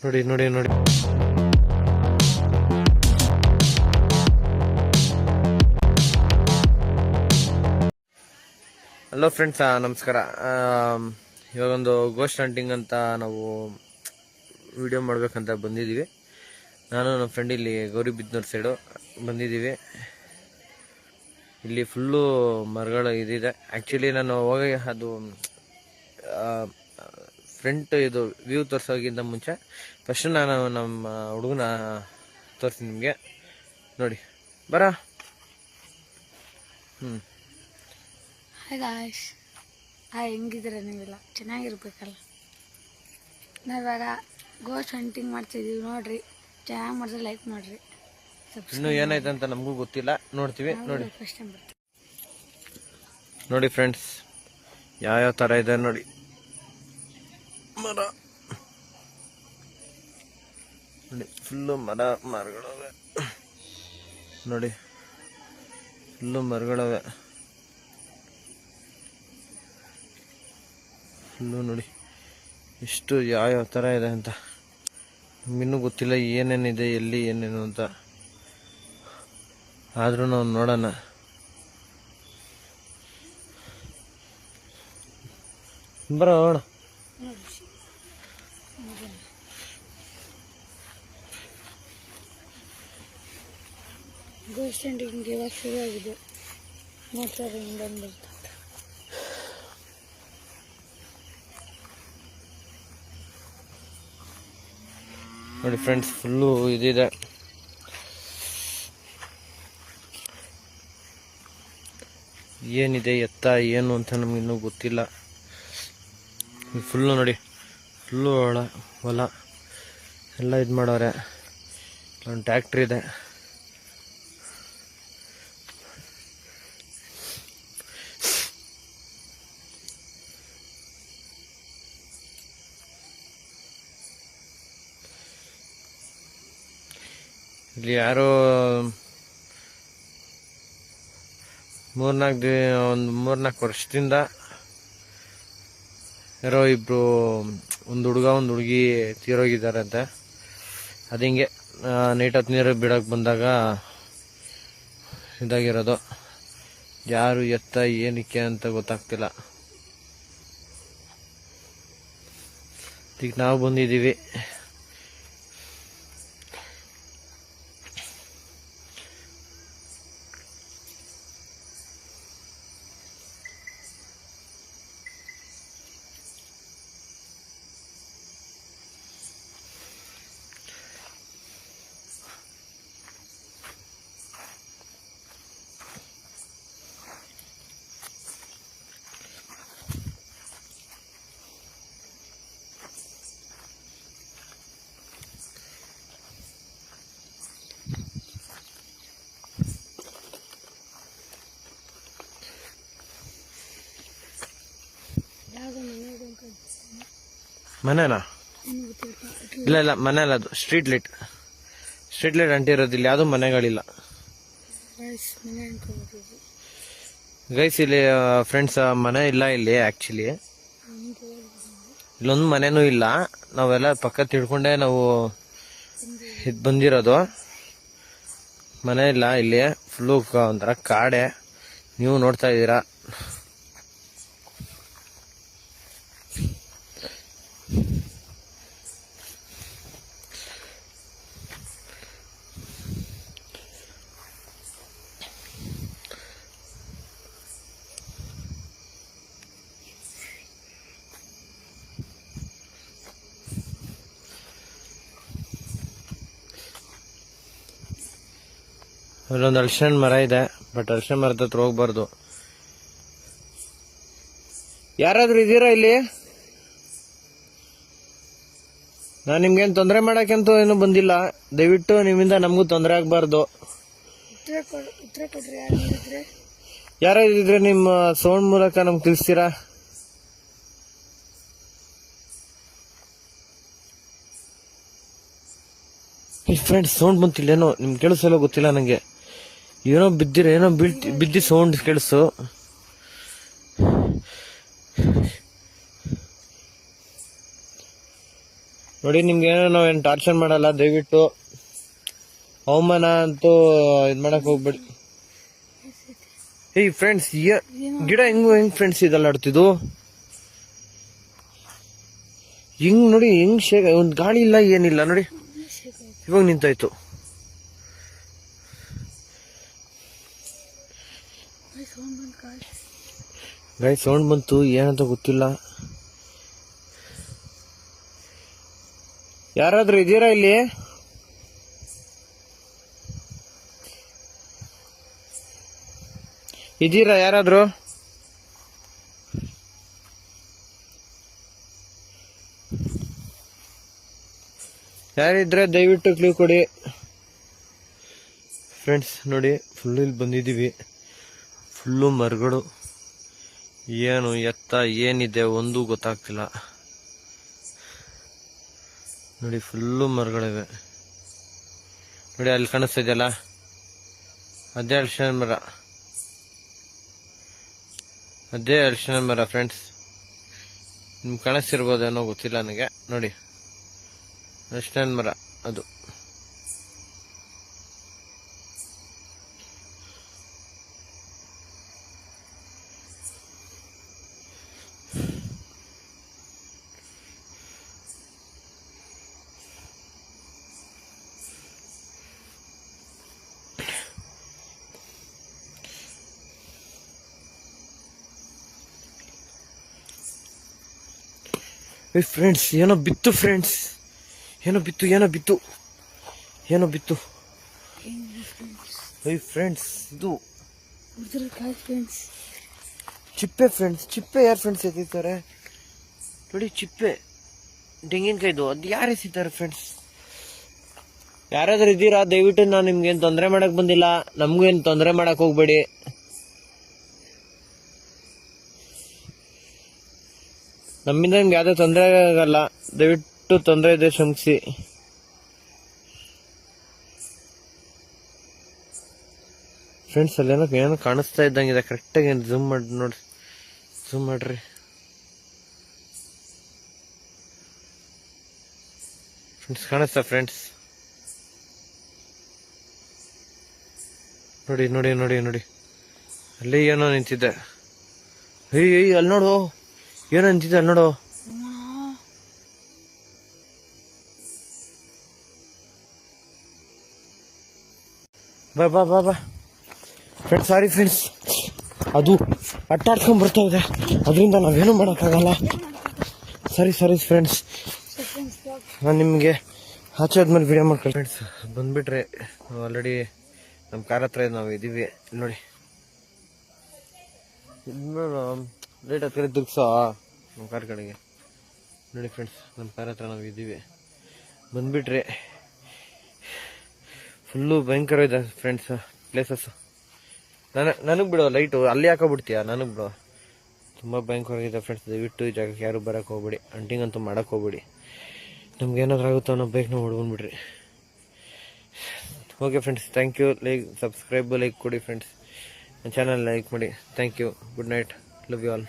ನೋಡಿ ನೋಡಿ ನೋಡಿ. ಹಲೋ ಫ್ರೆಂಡ್ಸ್, ನಮಸ್ಕಾರ. ಇವಾಗೊಂದು ಗೋಸ್ಟ್ ಹಂಟಿಂಗ್ ಅಂತ ನಾವು ವಿಡಿಯೋ ಮಾಡ್ಬೇಕಂತ ಬಂದಿದ್ದೀವಿ. ನಾನು ನಮ್ಮ ಫ್ರೆಂಡ್ ಇಲ್ಲಿ ಗೌರಿಬಿದನೂರು ಸೈಡು ಬಂದಿದ್ದೀವಿ. ಇಲ್ಲಿ ಫುಲ್ಲು ಮರಗಳು ಇದಿದೆ. ಆ್ಯಕ್ಚುಲಿ ನಾನು ಹೋಗಿ ಅದು ಫ್ರಂಟ್ ಇದು ವ್ಯೂ ತೋರಿಸೋಕ್ಕಿಂತ ಮುಂಚೆ ಫಸ್ಟ್ ನಾನು ನಮ್ಮ ಹುಡುಗನ ತೋರಿಸ್ತೀನಿ ನಿಮಗೆ. ನೋಡಿ ಬರ. ಹಾಯ್ ಗಾಯ್ಸ್, ಹೆಂಗಿದ್ದೀರ ನೀವೆಲ್ಲ? ಚೆನ್ನಾಗಿರ್ಬೇಕಲ್ಲ. ನಾವಿವಾಗ ಗೋಸ್ಟ್ ಹಂಟಿಂಗ್ ಮಾಡ್ತಿದ್ದೀವಿ. ನೋಡ್ರಿ, ಚೆನ್ನಾಗಿ ಮಾಡಿದ್ರೆ ಲೈಕ್ ಮಾಡಿರಿ. ಇನ್ನೂ ಏನಾಯ್ತು ಅಂತ ನಮಗೂ ಗೊತ್ತಿಲ್ಲ, ನೋಡ್ತೀವಿ. ನೋಡಿ ಫಸ್ಟ್ ಟೈಮ್ ಬರ್ತೀವಿ. ನೋಡಿ ಫ್ರೆಂಡ್ಸ್, ಯಾವ್ಯಾವ ಥರ ಇದೆ ನೋಡಿ ಮರ. ನೋಡಿ ಫುಲ್ಲು ಮರಗಳವೆ. ನೋಡಿ ಫುಲ್ಲು ಮರಗಳವೆ. ಫುಲ್ಲು ನೋಡಿ ಎಷ್ಟು ಯಾವ್ಯಾವ ಥರ ಇದೆ ಅಂತ. ನಮಗಿನ್ನೂ ಗೊತ್ತಿಲ್ಲ ಏನೇನಿದೆ, ಎಲ್ಲಿ ಏನೇನು ಅಂತ. ಆದರೂ ನಾವು ನೋಡೋಣ. ಬರೋಣ. ಗೋಸ್ಟ್ ಹಂಟಿಂಗ್ ಇವಾಗ ಶುರು ಆಗಿದೆ. ನೋಡ್ತಾರೆ ಹಿಂಗೆ ನೋಡಿ ಫ್ರೆಂಡ್ಸ್, ಫುಲ್ಲು ಇದಿದೆ. ಏನಿದೆ ಎತ್ತ ಏನು ಅಂತ ನಮಗಿನ್ನೂ ಗೊತ್ತಿಲ್ಲ. ಫುಲ್ಲು ನೋಡಿ, ಫುಲ್ಲು ಹೊಲ ಎಲ್ಲ ಇದು ಮಾಡೋರೆ. ಒಂದು ಟ್ಯಾಕ್ಟ್ರಿ ಇದೆ. ಇಲ್ಲಿ ಯಾರೋ ಒಂದು ಮೂರ್ನಾಲ್ಕು ವರ್ಷದಿಂದ ಯಾರೋ ಇಬ್ರು, ಒಂದು ಹುಡುಗ ಒಂದು ಹುಡುಗಿ ತೀರೋಗಿದ್ದಾರಂತೆ. ಅದು ಹಿಂಗೆ ನೈಟ್ ಹೊತ್ತು ನೀರು ಬಿಡೋಕೆ ಬಂದಾಗ ಇದಾಗಿರೋದು. ಯಾರು ಎತ್ತ ಏನಕ್ಕೆ ಅಂತ ಗೊತ್ತಾಗ್ತಿಲ್ಲ. ಈಗ ನಾವು ಬಂದಿದ್ದೀವಿ. ಮನೆನಾ? ಇಲ್ಲ ಇಲ್ಲ, ಮನೆ ಅಲ್ಲ, ಅದು ಸ್ಟ್ರೀಟ್ ಲೈಟ್ ಅಂಟಿರೋದಿಲ್ಲ. ಯಾವುದೂ ಮನೆಗಳಿಲ್ಲ ಗೈಸ್. ಇಲ್ಲಿ ಫ್ರೆಂಡ್ಸ್, ಮನೆ ಇಲ್ಲ ಇಲ್ಲಿ. ಆ್ಯಕ್ಚುಲಿ ಇಲ್ಲೊಂದು ಮನೆನೂ ಇಲ್ಲ. ನಾವೆಲ್ಲ ಪಕ್ಕ ತಿಳ್ಕೊಂಡೆ ನಾವು ಇದು ಬಂದಿರೋದು. ಮನೆ ಇಲ್ಲ ಇಲ್ಲಿ. ಫುಲ್ಲು ಒಂಥರ ಕಾಡೆ. ನೀವು ನೋಡ್ತಾ ಇದ್ದೀರಾ. ಅಲ್ಲೊಂದು ಹಲಸಿನ ಮರ ಇದೆ, ಬಟ್ ಹಲಸಿನ ಮರದ ಹತ್ರ ಹೋಗ್ಬಾರ್ದು. ಯಾರಾದ್ರೂ ಇದ್ದೀರಾ ಇಲ್ಲಿ? ನಾನು ನಿಮ್ಗೇನು ತೊಂದರೆ ಮಾಡಕ್ಕಂತೂ ಏನು ಬಂದಿಲ್ಲ. ದಯವಿಟ್ಟು ನಿಮ್ಮಿಂದ ನಮಗೂ ತೊಂದರೆ ಆಗ್ಬಾರ್ದು. ಯಾರಾದ್ರೂ ನಿಮ್ಮ ಸೌಂಡ್ ಮೂಲಕ ನಮ್ಗೆ ತಿಳಿಸ್ತೀರಾ? ಫ್ರೆಂಡ್ಸ್, ಸೌಂಡ್ ಬಂತಿಲ್ಲ, ಏನೋ ನಿಮ್ಗೆ ಕೇಳಿಸಲ್ಲ ಗೊತ್ತಿಲ್ಲ ನಂಗೆ. ಏನೋ ಬಿದ್ದಿ ಸೌಂಡ್ ಕೇಳಿಸು. ನೋಡಿ ನಿಮ್ಗೆ ಏನೋ ನಾವೇನು ಟಾರ್ಚರ್ ಮಾಡಲ್ಲ, ದಯವಿಟ್ಟು ಅವಮಾನ ಅಂತೂ ಇದು ಮಾಡಕ್ ಹೋಗ್ಬೇಡಿ. ಏಯ್ ಫ್ರೆಂಡ್ಸ್, ಗಿಡ ಹೆಂಗ್ ಫ್ರೆಂಡ್ಸ್ ಇದೆಲ್ಲ ಆಡ್ತಿದ್ದು ಹಿಂಗ್ ನೋಡಿ, ಹೆಂಗ್ ಒಂದ್ ಗಾಳಿ ಇಲ್ಲ ಏನಿಲ್ಲ ನೋಡಿ, ಇವಾಗ ನಿಂತಾಯ್ತು. ಗಾಳಿ ಸೌಂಡ್ ಬಂತು, ಏನಂತ ಗೊತ್ತಿಲ್ಲ. ಯಾರಾದ್ರೂ ಇದೀರಾ ಇಲ್ಲಿ? ಇದೀರಾ ಯಾರಾದ್ರೂ? ಯಾರಿದ್ರೆ ದಯವಿಟ್ಟು ಕ್ಲೂ ಕೊಡಿ ಫ್ರೆಂಡ್ಸ್. ನೋಡಿ ಫುಲ್ ಇಲ್ಲಿ ಬಂದಿದ್ದೀವಿ, ಫುಲ್ಲು ಮರಗಳು, ಏನು ಎತ್ತ ಏನಿದೆ ಒಂದು ಗೊತ್ತಾಗ್ತಿಲ್ಲ. ನೋಡಿ ಫುಲ್ಲು ಮರಗಳಿವೆ ನೋಡಿ, ಅಲ್ಲಿ ಕಾಣಿಸ್ತಾ ಇದೆಯಲ್ಲ ಅದೇ ಅರಿಶಿನ ಮರ, ಅದೇ ಅರಿಶಿನ ಮರ ಫ್ರೆಂಡ್ಸ್. ನಿಮ್ಗೆ ಕಾಣಿಸ್ತಿರ್ಬೋದೇನೋ ಗೊತ್ತಿಲ್ಲ ನನಗೆ. ನೋಡಿ ಅರಿಶಿನ ಮರ ಅದು. ಫ್ರೆಂಡ್ಸ್ ಏನೋ ಬಿತ್ತು ಫ್ರೆಂಡ್ಸ್, ಏನೋ ಬಿತ್ತು ಫ್ರೆಂಡ್ಸ್. ಇದು ಚಿಪ್ಪೆ ಫ್ರೆಂಡ್ಸ್, ಚಿಪ್ಪೆ ಯಾರು ಫ್ರೆಂಡ್ಸ್ ಎತ್ತಿದ್ದಾರೆ ನೋಡಿ, ಚಿಪ್ಪೆ ತೆಂಗಿನಕಾಯ್ದು. ಅದು ಯಾರು ಎಸಿತಾರೆ ಫ್ರೆಂಡ್ಸ್? ಯಾರಾದ್ರೂ ಇದ್ದೀರಾ? ದಯವಿಟ್ಟು ನಾನು ನಿಮ್ಗೇನು ತೊಂದರೆ ಮಾಡಕ್ ಬಂದಿಲ್ಲ, ನಮಗೂ ಏನು ತೊಂದರೆ ಮಾಡಕ್ ಹೋಗ್ಬೇಡಿ. ನಮ್ಮಿಂದ ನಿಮ್ಗೆ ಯಾವುದೇ ತೊಂದರೆ ಆಗಲ್ಲ, ದಯವಿಟ್ಟು ತೊಂದರೆ ಇದೆ ಕ್ಷಮಿಸಿ. ಫ್ರೆಂಡ್ಸ್ ಅಲ್ಲಿ ಏನೋ ಕಾಣಿಸ್ತಾ ಇದ್ದಂಗಿದೆ, ಕರೆಕ್ಟಾಗಿ ಝೂಮ್ ಮಾಡಿ ನೋಡಿ, ಝೂಮ್ ಮಾಡ್ರಿ ಫ್ರೆಂಡ್ಸ್. ಕಾಣಿಸ್ತಾ ಫ್ರೆಂಡ್ಸ್? ನೋಡಿ ನೋಡಿ ನೋಡಿ ನೋಡಿ, ಅಲ್ಲಿ ಏನೋ ನಿಂತಿದ್ದೆ. ಅಲ್ಲಿ ನೋಡು, ಏನೋ ನಿಂತಿದ್ದೆ ಅಲ್ಲಿ ನೋಡು. ಬಾ ಬಾ ಬಾ ಬಾ ಫ್ರೆಂಡ್ಸ್. ಸಾರಿ ಫ್ರೆಂಡ್ಸ್, ಅದು ಅಟ್ಟಾಡ್ಕೊಂಡ್ ಬರ್ತಾ ಇದೆ, ಅದರಿಂದ ನಾವೇನು ಮಾಡೋಕ್ಕಾಗಲ್ಲ. ಸರಿ ಫ್ರೆಂಡ್ಸ್, ನಾನು ನಿಮಗೆ ಆಚೆ ಆದ್ಮೇಲೆ ವಿಡಿಯೋ ಮಾಡ್ಕೊಳ್ಳಿ ಫ್ರೆಂಡ್ಸ್. ಬಂದ್ಬಿಟ್ರೆ ಆಲ್ರೆಡಿ ನಮ್ಮ ಕಾರ್ ಹತ್ರ ನಾವು ಇದ್ದೀವಿ ನೋಡಿ. ಲೇಟ್ ಹತ್ತಿರ ತಿರ್ಗ್ಸೋ ನಮ್ಮ ಕಾರ್ ಕಡೆಗೆ ನೋಡಿ ಫ್ರೆಂಡ್ಸ್. ನಮ್ಮ ಕಾರ್ ಹತ್ರ ನಾವು ಇದ್ದೀವಿ, ಬಂದ್ಬಿಟ್ರೆ ಫುಲ್ಲು ಭಯಂಕರ ಇದೆ ಫ್ರೆಂಡ್ಸ್ ಪ್ಲೇಸಸ್. ನನಗೆ ಬಿಡೋ ಲೈಟು ಅಲ್ಲಿ ಹಾಕೋಬಿಡ್ತೀಯ, ನನಗೆ ಬಿಡೋ. ತುಂಬ ಭಯಂಕರವಾಗಿದೆ ಫ್ರೆಂಡ್ಸ್. ದಯವಿಟ್ಟು ಈ ಜಾಗಕ್ಕೆ ಯಾರು ಬರೋಕ್ಕೆ ಹೋಗ್ಬೇಡಿ, ಅಂಟಿಂಗ್ ಅಂತೂ ಮಾಡೋಕ್ಕೆ ಹೋಗ್ಬೇಡಿ. ನಮ್ಗೆ ಏನಾದರೂ ಆಗುತ್ತೋ ಅನ್ನೋ ಬೈಕ್ನ ಹೊಡ್ಕೊಂಡ್ಬಿಡ್ರಿ. Okay friends, thank you. Like like ಕೊಡಿ ಫ್ರೆಂಡ್ಸ್, ನನ್ನ ಚಾನಲ್ ಲೈಕ್ ಮಾಡಿ. Thank you. Good night. Love you all.